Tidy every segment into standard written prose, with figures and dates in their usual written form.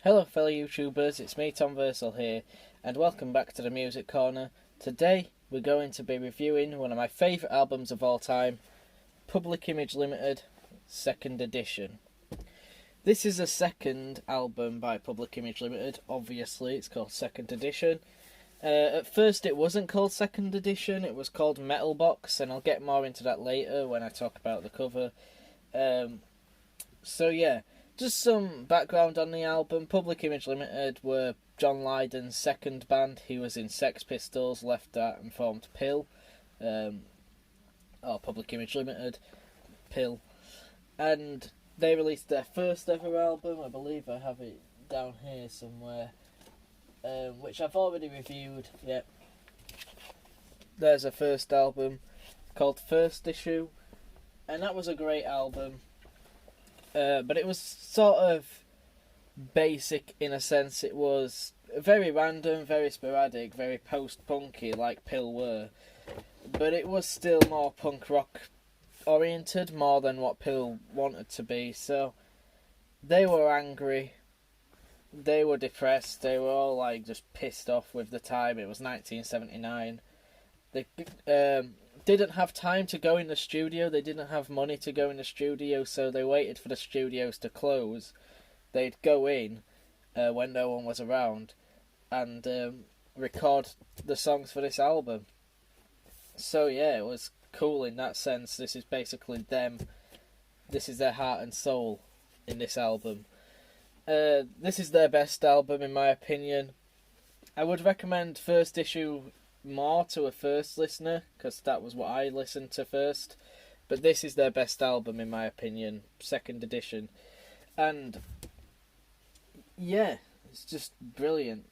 Hello fellow YouTubers, it's me Tom Versal here, and welcome back to the Music Corner. Today we're going to be reviewing one of my favourite albums of all time, Public Image Limited, 2nd edition. This is a second album by Public Image Limited, obviously it's called 2nd edition. At first it wasn't called 2nd edition, it was called Metal Box, and I'll get more into that later when I talk about the cover. So yeah, just some background on the album. Public Image Limited were John Lydon's second band. He was in Sex Pistols, left that and formed PiL. Public Image Limited, PiL. And they released their first ever album, I believe I have it down here somewhere, which I've already reviewed. Yep. There's a first album called First Issue, and that was a great album. But it was sort of basic in a sense. It was very random, very sporadic, very post-punky like PiL were. But it was still more punk rock oriented, more than what PiL wanted to be. So they were angry, they were depressed, they were all like just pissed off with the time. It was 1979. They didn't have time to go in the studio, they didn't have money to go in the studio, so they waited for the studios to close. They'd go in when no one was around and record the songs for this album. So yeah, it was cool in that sense. This is basically them, this is their heart and soul in this album. This is their best album in my opinion. I would recommend First Issue more to a first listener, because that was what I listened to first, but this is their best album in my opinion, 2nd edition. And yeah, it's just brilliant.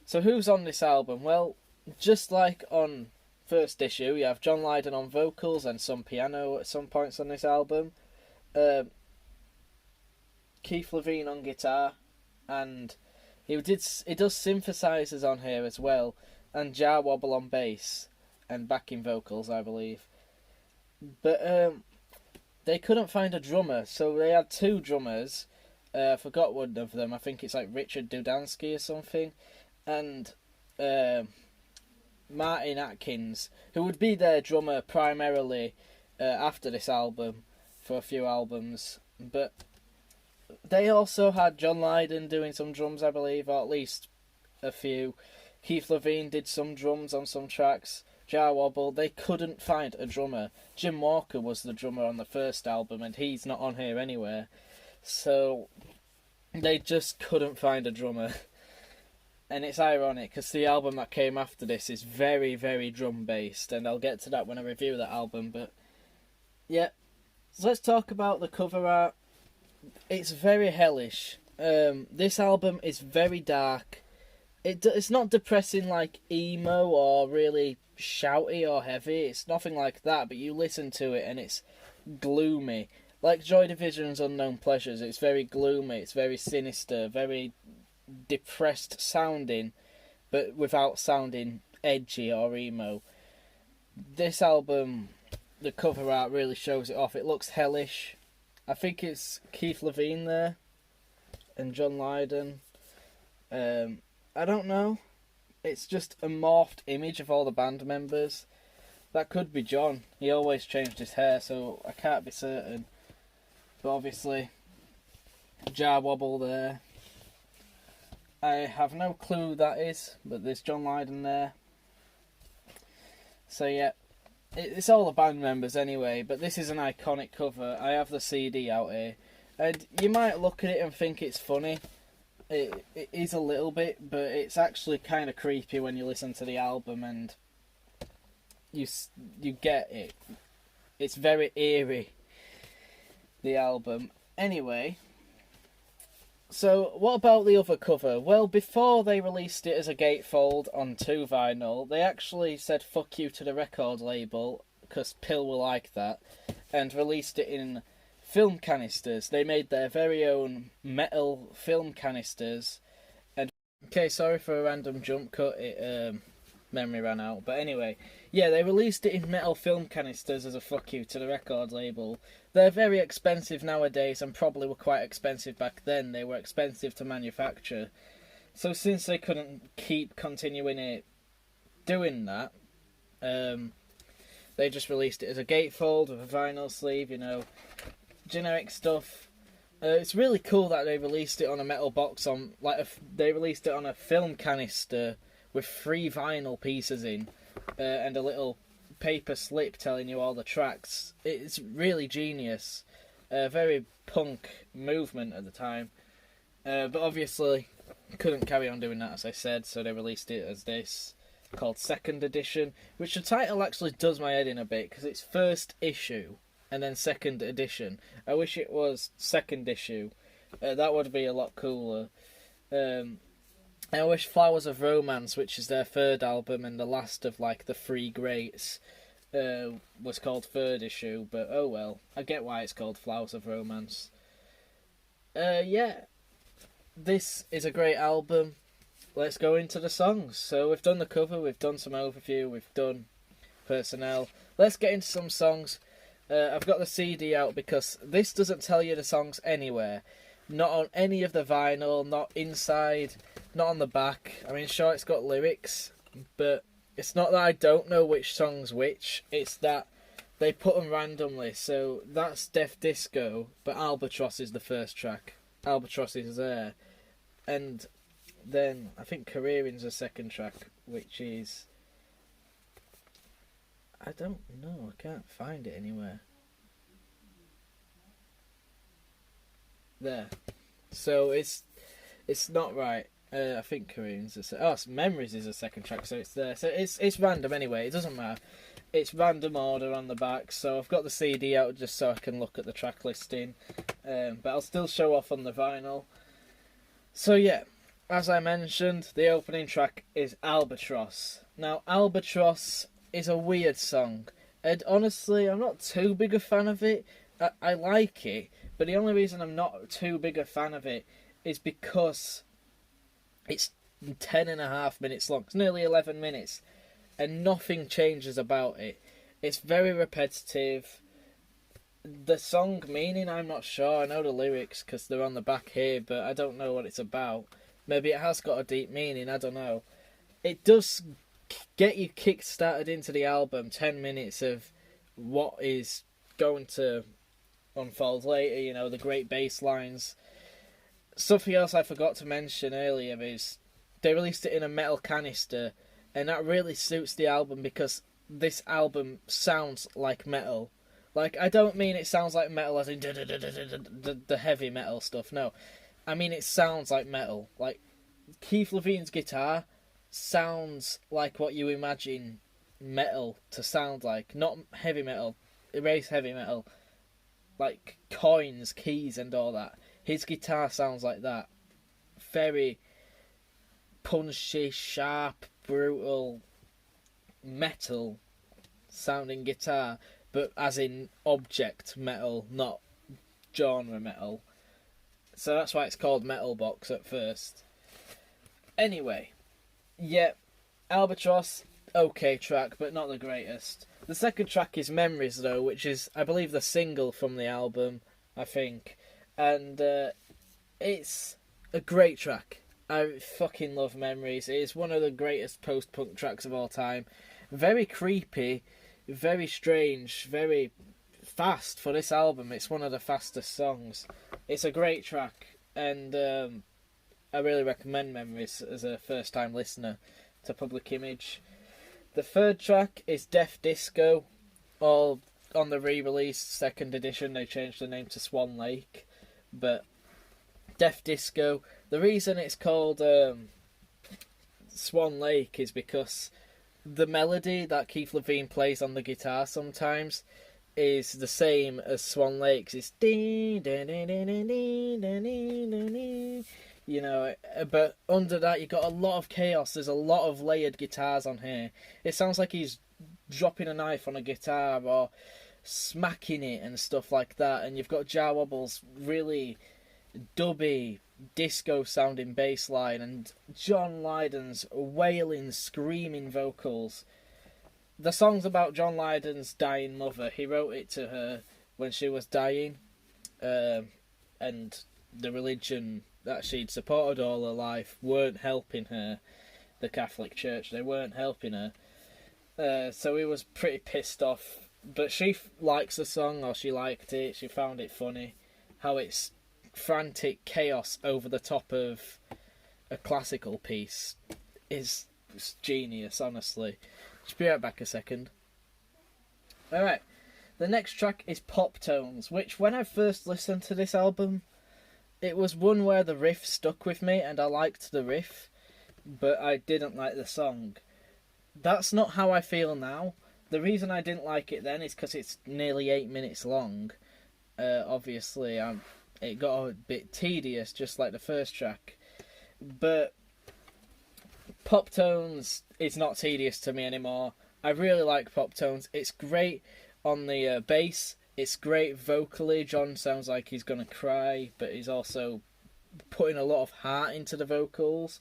So who's on this album? Well, just like on First Issue, you have John Lydon on vocals and some piano at some points on this album, Keith Levene on guitar, and he does synthesizers on here as well, and Jar Wobble on bass and backing vocals, I believe. But they couldn't find a drummer, so they had two drummers. I forgot one of them. I think it's like Richard Dudansky or something, and Martin Atkins, who would be their drummer primarily after this album for a few albums. But they also had John Lydon doing some drums, I believe, or at least a few. Keith Levene did some drums on some tracks. Jar Wobble, they couldn't find a drummer. Jim Walker was the drummer on the first album, and he's not on here anywhere. So they just couldn't find a drummer. And it's ironic, because the album that came after this is very, very drum-based, and I'll get to that when I review that album. But yeah, so let's talk about the cover art. It's very hellish. This album is very dark. It's not depressing like emo or really shouty or heavy. It's nothing like that, but you listen to it and it's gloomy. Like Joy Division's Unknown Pleasures, it's very gloomy, it's very sinister, very depressed sounding, but without sounding edgy or emo. This album, the cover art really shows it off. It looks hellish. I think it's Keith Levene there and John Lydon. I don't know. It's just a morphed image of all the band members. That could be John. He always changed his hair, so I can't be certain. But obviously, Jar Wobble there. I have no clue who that is, but there's John Lydon there. So yeah, it's all the band members anyway, but this is an iconic cover. I have the CD out here. And you might look at it and think it's funny. It is a little bit, but it's actually kind of creepy when you listen to the album and you get it. It's very eerie, the album. Anyway, so what about the other cover? Well, before they released it as a gatefold on 2 vinyl, they actually said fuck you to the record label, because PiL were like that, and released it in film canisters. They made their very own metal film canisters. And okay, sorry for a random jump cut. memory ran out. But anyway, yeah, they released it in metal film canisters as a fuck you to the record label. They're very expensive nowadays and probably were quite expensive back then. They were expensive to manufacture. So since they couldn't keep continuing it doing that, they just released it as a gatefold with a vinyl sleeve, you know, generic stuff. It's really cool that they released it on a metal box they released it on a film canister with 3 vinyl pieces in, and a little paper slip telling you all the tracks. It's really genius. Very punk movement at the time. But obviously couldn't carry on doing that, as I said, so they released it as this, called Second Edition, which the title actually does my head in a bit, because it's first issue and then second edition. I wish it was second issue. That would be a lot cooler. I wish Flowers of Romance, which is their third album and the last of like the 3 greats, was called third issue, but oh well. I get why it's called Flowers of Romance. Yeah, this is a great album. Let's go into the songs. So we've done the cover, we've done some overview, we've done personnel. Let's get into some songs. I've got the CD out because this doesn't tell you the songs anywhere. Not on any of the vinyl, not inside, not on the back. I mean, sure, it's got lyrics, but it's not that I don't know which song's which. It's that they put them randomly. So that's Death Disco, but Albatross is the first track. Albatross is there. And then I think Careering's the second track, which is... I don't know, I can't find it anywhere. There. So it's not right. I think Careering's it's Memories is the second track, so it's there. So it's random anyway, it doesn't matter. It's random order on the back, so I've got the CD out just so I can look at the track listing. But I'll still show off on the vinyl. So yeah, as I mentioned, the opening track is Albatross. Now, Albatross is a weird song, and honestly, I'm not too big a fan of it. I like it, but the only reason I'm not too big a fan of it is because it's 10.5 minutes long. It's nearly 11 minutes, and nothing changes about it. It's very repetitive. The song meaning, I'm not sure. I know the lyrics because they're on the back here, but I don't know what it's about. Maybe it has got a deep meaning, I don't know. It does get you kick-started into the album, 10 minutes of what is going to unfold later, you know, the great bass lines. Something else I forgot to mention earlier is they released it in a metal canister, and that really suits the album because this album sounds like metal. Like, I don't mean it sounds like metal as in the heavy metal stuff, no. I mean it sounds like metal. Like, Keith Levine's guitar sounds like what you imagine metal to sound like. Not heavy metal. Erase heavy metal. Like coins, keys and all that. His guitar sounds like that. Very punchy, sharp, brutal, metal sounding guitar. But as in object metal, not genre metal. So that's why it's called Metal Box at first. Anyway, yeah, Albatross, okay track, but not the greatest. The second track is Memories, though, which is, I believe, the single from the album, I think. And it's a great track. I fucking love Memories. It is one of the greatest post-punk tracks of all time. Very creepy, very strange, very fast for this album. It's one of the fastest songs. It's a great track, and I really recommend Memories as a first-time listener to Public Image. The third track is Death Disco. All on the re-released second edition, they changed the name to Swan Lake. But Death Disco, the reason it's called Swan Lake is because the melody that Keith Levine plays on the guitar sometimes is the same as Swan Lake's. It's you know, but under that you got a lot of chaos. There's a lot of layered guitars on here. It sounds like he's dropping a knife on a guitar or smacking it and stuff like that. And you've got Jar Wobble's really dubby, disco-sounding bass line, and John Lydon's wailing, screaming vocals. The song's about John Lydon's dying mother. He wrote it to her when she was dying, and the religion that she'd supported all her life weren't helping her. The Catholic Church, they weren't helping her. So he was pretty pissed off. But she likes the song, or she liked it. She found it funny. How it's frantic chaos over the top of a classical piece is genius, honestly. Just be right back a second. Alright, the next track is Pop Tones, which when I first listened to this album, it was one where the riff stuck with me, and I liked the riff, but I didn't like the song. That's not how I feel now. The reason I didn't like it then is because it's nearly 8 minutes long. Obviously, it got a bit tedious, just like the first track. But Pop Tones is not tedious to me anymore. I really like Pop Tones. It's great on the bass. It's great vocally. John sounds like he's going to cry, but he's also putting a lot of heart into the vocals.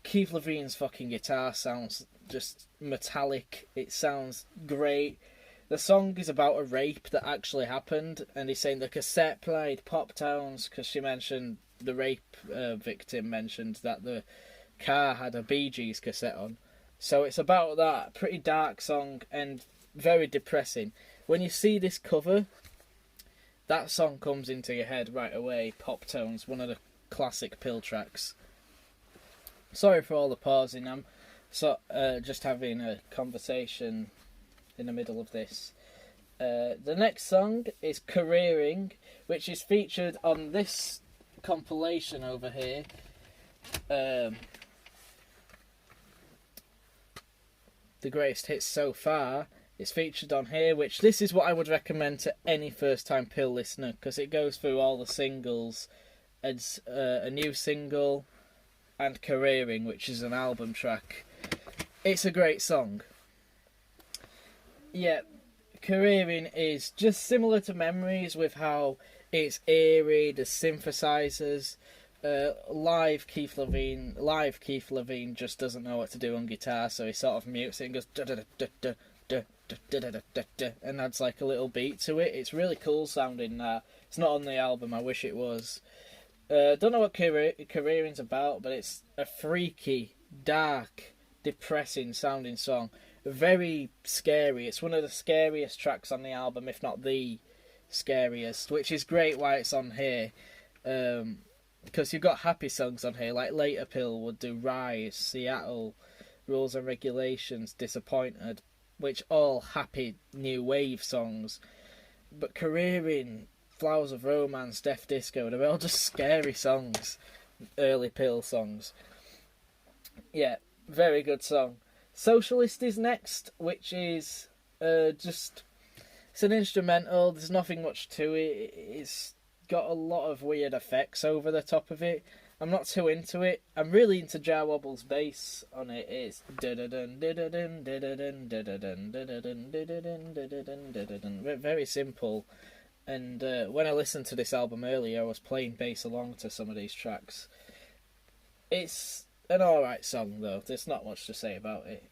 Keith Levine's fucking guitar sounds just metallic. It sounds great. The song is about a rape that actually happened, and he's saying the cassette played Pop Tones because she mentioned the rape victim mentioned that the car had a Bee Gees cassette on. So it's about that. Pretty dark song and very depressing. When you see this cover, that song comes into your head right away. Pop Tones, one of the classic Pill tracks. Sorry for all the pausing. I'm just having a conversation in the middle of this. The next song is Careering, which is featured on this compilation over here. The Greatest Hits So Far is featured on here, which this is what I would recommend to any first-time Pill listener, because it goes through all the singles. It's a new single and Careering, which is an album track. It's a great song. Yeah, Careering is just similar to Memories with how it's eerie, the synthesizers. Live Keith Levine just doesn't know what to do on guitar, so he sort of mutes it and goes da da da da da da da da da, and adds like a little beat to it. It's really cool sounding. It's not on the album. I wish it was. Don't know what Careering's about, but it's a freaky, dark, depressing sounding song. Very scary. It's one of the scariest tracks on the album, if not the scariest, which is great why it's on here. Because you've got happy songs on here, like Later Pill would do Rise, Seattle, Rules and Regulations, Disappointed, which all happy new wave songs. But Careering, Flowers of Romance, Death Disco, they're all just scary songs. Early Pill songs. Yeah, very good song. Socialist is next, which is it's an instrumental. There's nothing much to it. It's got a lot of weird effects over the top of it. I'm not too into it. I'm really into Jar Wobble's bass on it. It's very simple. And when I listened to this album earlier, I was playing bass along to some of these tracks. It's an alright song though. There's not much to say about it.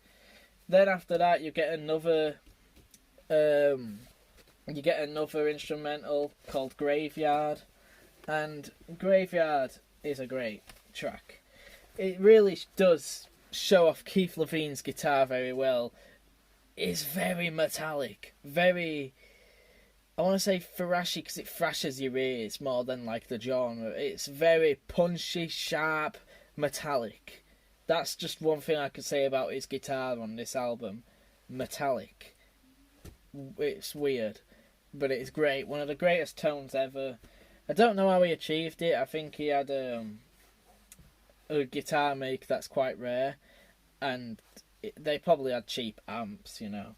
Then after that, you get another instrumental called Graveyard, and Graveyard is a great track. It really does show off Keith Levine's guitar very well. It's very metallic, very, I want to say thrashy because it thrashes your ears more than like the genre. It's very punchy, sharp, metallic. That's just one thing I could say about his guitar on this album. Metallic. It's weird, but it's great. One of the greatest tones ever. I don't know how he achieved it. I think he had a guitar make that's quite rare, and they probably had cheap amps, you know.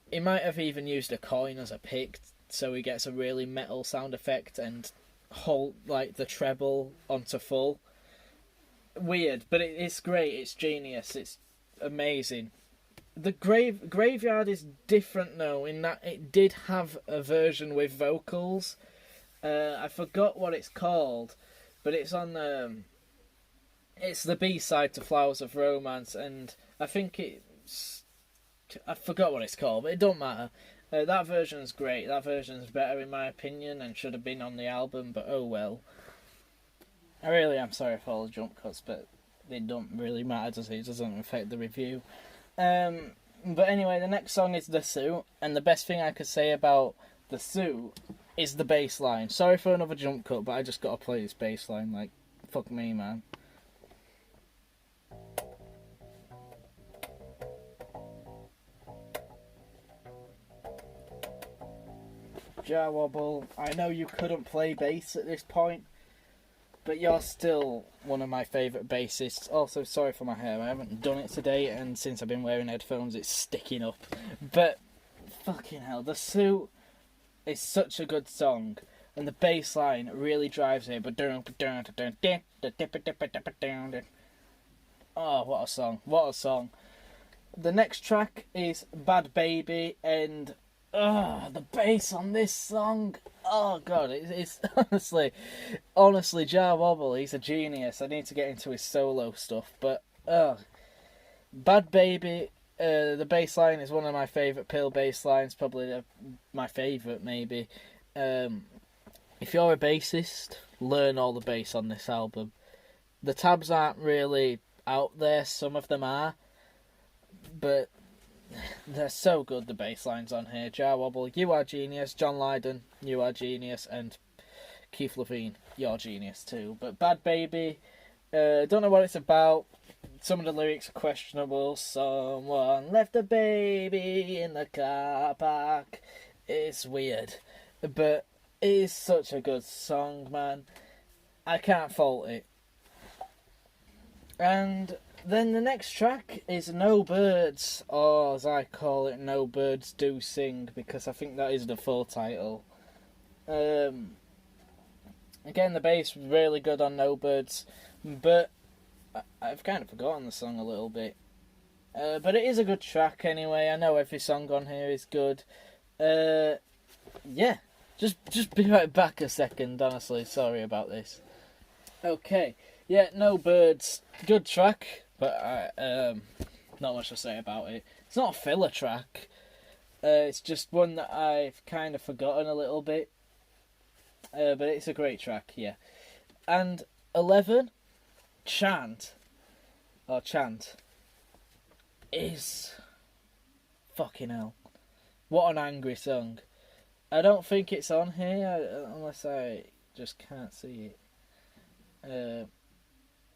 He might have even used a coin as a pick, so he gets a really metal sound effect and hold like the treble onto full. Weird, but it's great. It's genius. It's amazing. The Graveyard is different though, in that it did have a version with vocals, I forgot what it's called, but it's on it's the B-side to Flowers of Romance, and I think I forgot what it's called, but it don't matter. That version's great. That version's better in my opinion and should have been on the album, but oh well. I really am sorry for all the jump cuts, but they don't really matter, does it? It doesn't affect the review. But anyway, the next song is The Suit, and the best thing I could say about The Suit is the bass line. Sorry for another jump cut, but I just gotta play this bass line, like, fuck me, man. Jar Wobble, I know you couldn't play bass at this point, but you're still one of my favourite bassists. Also, sorry for my hair, I haven't done it today, and since I've been wearing headphones, it's sticking up. But, fucking hell, The Suit is such a good song, and the bass line really drives it. Oh, what a song, what a song. The next track is Bad Baby, and the bass on this song, oh god, it's honestly, Jar Wobble, he's a genius. I need to get into his solo stuff, but Bad Baby, the bass line is one of my favourite Pill bass lines, probably my favourite maybe. If you're a bassist, learn all the bass on this album. The tabs aren't really out there, some of them are, but they're so good, the bass lines on here. Jar Wobble, you are genius. John Lydon, you are genius. And Keith Levine, you're genius too. But Bad Baby, don't know what it's about. Some of the lyrics are questionable. Someone left a baby in the car park. It's weird. But it is such a good song, man. I can't fault it. And then the next track is No Birds, or as I call it, No Birds Do Sing, because I think that is the full title. Again, the bass was really good on No Birds, but I've kind of forgotten the song a little bit. But it is a good track anyway. I know every song on here is good. Yeah, just be right back a second, honestly, sorry about this. Okay, yeah, No Birds, good track. But not much to say about it. It's not a filler track. It's just one that I've kind of forgotten a little bit. But it's a great track, yeah. And 11, Chant, is fucking hell. What an angry song. I don't think it's on here, unless I just can't see it.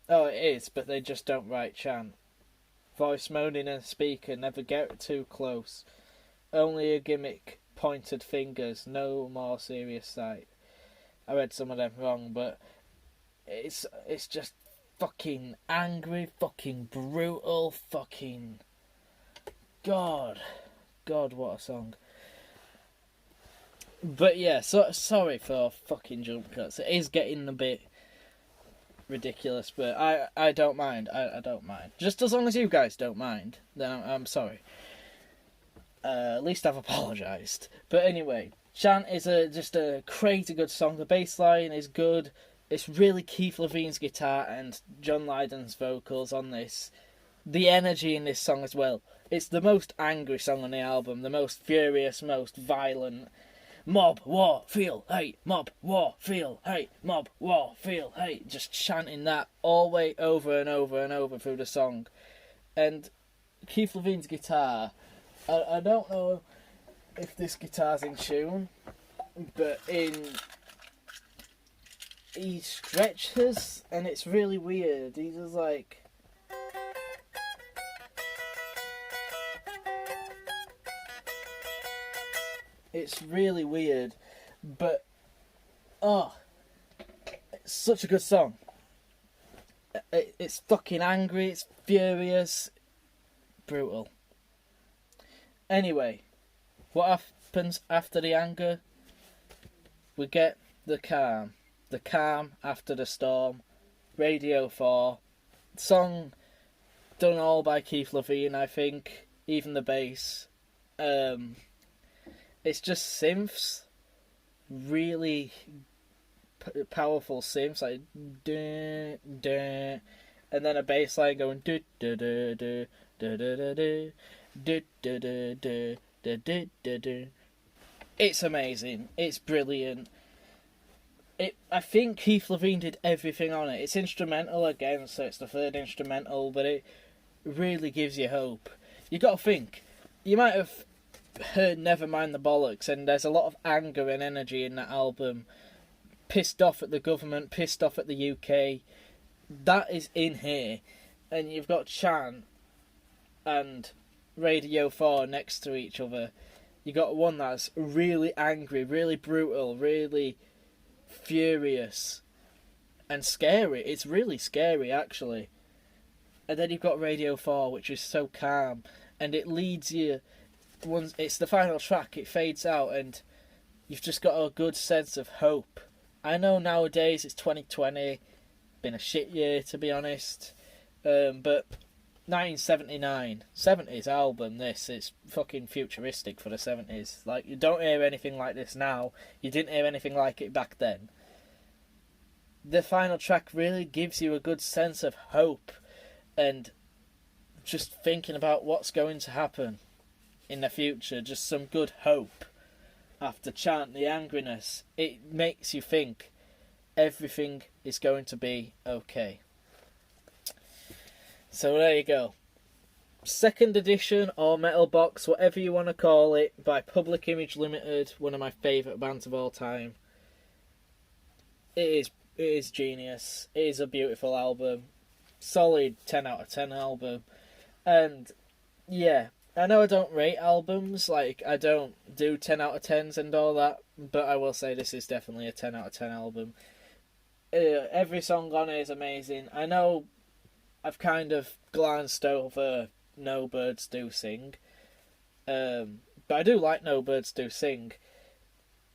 Oh, it is, but they just don't write chant. Voice moaning and speaker, never get too close. Only a gimmick, pointed fingers, no more serious sight. I read some of them wrong, but it's just fucking angry, fucking brutal, fucking... God, what a song. But yeah, sorry for fucking jump cuts. It is getting a bit ridiculous, but I don't mind. I don't mind. Just as long as you guys don't mind, then I'm sorry. At least I've apologised. But anyway, Chant is just a crazy good song. The bass line is good. It's really Keith Levine's guitar and John Lydon's vocals on this. The energy in this song as well. It's the most angry song on the album, the most furious, most violent. Mob, war, feel, hate, mob, war, feel, hate, mob, war, feel, hate. Just chanting that all the way over and over and over through the song. And Keith Levine's guitar, I don't know if this guitar's in tune, but he stretches and it's really weird. He does like... It's really weird, but it's such a good song. It's fucking angry, it's furious, brutal. Anyway, what happens after the anger? We get the calm after the storm. Radio 4, song done all by Keith Levine, I think, even the bass. It's just synths, really powerful synths like duh, duh, and then a bass line going duh, duh, duh, duh, duh, duh, duh, duh, duh, duh, duh, duh, duh, duh, duh, duh. It's amazing. It's brilliant. I think Keith Levine did everything on it. It's instrumental again, so it's the third instrumental, but it really gives you hope. You got to think, you might have heard Never Mind the Bollocks, and there's a lot of anger and energy in that album. Pissed off at the government, pissed off at the UK. That is in here. And you've got Chan and Radio 4 next to each other. You got one that's really angry, really brutal, really furious and scary. It's really scary, actually. And then you've got Radio 4, which is so calm, and it leads you. Once it's the final track, it fades out, and you've just got a good sense of hope. I know nowadays it's 2020, been a shit year to be honest, but 1979, 70s album, it's fucking futuristic for the 70s. Like, you don't hear anything like this now, you didn't hear anything like it back then. The final track really gives you a good sense of hope, and just thinking about what's going to happen in the future, just some good hope. After Chant, the angriness, it makes you think everything is going to be okay. So there you go. Second edition or metal box, whatever you want to call it, by Public Image Limited, one of my favourite bands of all time. It is genius. It is a beautiful album. Solid 10 out of 10 album. And yeah, I know I don't rate albums, like I don't do 10 out of 10s and all that, but I will say this is definitely a 10 out of 10 album. Every song on it is amazing. I know I've kind of glanced over No Birds Do Sing, but I do like No Birds Do Sing,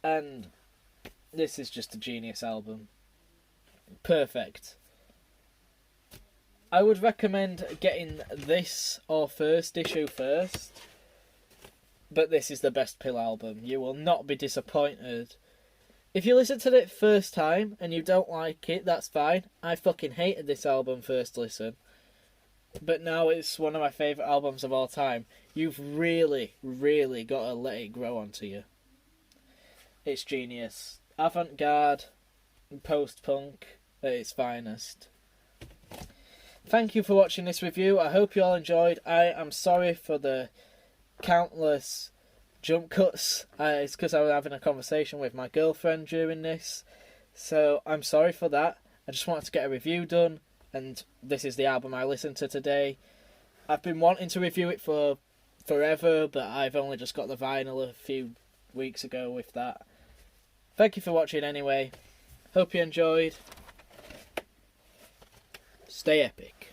and this is just a genius album. Perfect. I would recommend getting this or first issue first, but this is the best Pill album. You will not be disappointed. If you listen to it first time and you don't like it, that's fine. I fucking hated this album first listen, but now it's one of my favourite albums of all time. You've really, really got to let it grow onto you. It's genius. Avant-garde, post-punk at its finest. Thank you for watching this review. I hope you all enjoyed. I am sorry for the countless jump cuts. It's because I was having a conversation with my girlfriend during this. So I'm sorry for that. I just wanted to get a review done, and this is the album I listened to today. I've been wanting to review it for forever, but I've only just got the vinyl a few weeks ago with that. Thank you for watching anyway. Hope you enjoyed. Stay epic.